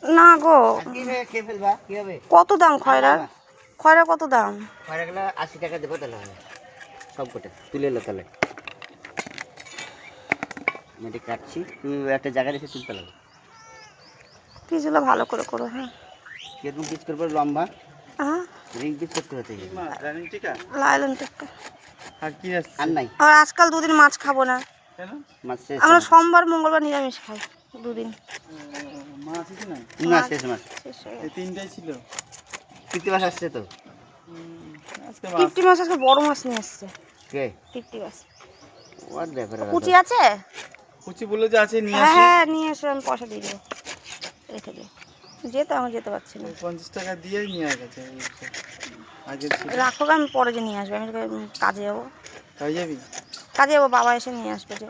না গো, কত দাম খয়রার? খয়রা কত দাম? খয়রাগুলো 80 টাকা দেবো তাহলে হবে সব কটা তুলে এলো তাহলে মেটে কাটছি তুই একটা জায়গায় রেখে তুলতে লাগবে পিসগুলো ভালো করে করো। হ্যাঁ কিরকম পিস করবো লম্বা হ্যাঁ রিং পিস করতে হতে লাইলন টিক্কা আর নাই আর আজকাল দুদিন মাছ খাবো না, মাছ শেষ আমরা সোমবার মঙ্গলবার নিরামিষ খাই দুদিন। না শেষ মাছ শেষ হয়ে গেছে। এই তিনটাই ছিল তৃতীয় মাস আসছে তো আজকে টিকটি মাছ আজকে বড় মাছ নিয়ে এসছে। কে টিকটি মাছ ওর ব্যাপারে কুচি আছে? কুচি বলে যে আছে নিয়ে হ্যাঁ আসি হ্যাঁ নিয়ে এসে আমি পয়সা দিয়ে দেবো, রেখে দিও। যেতে আমি যেতে পারছি না। 50 টাকা দিয়েই নিয়ে গেছে আগে ছিল রাখো, আমি পরে যে নিয়ে আসবো। আমি কাজে যাবো, তাই যাবি কাজে যাবো, বাবা এসে নিয়ে আসবে যে।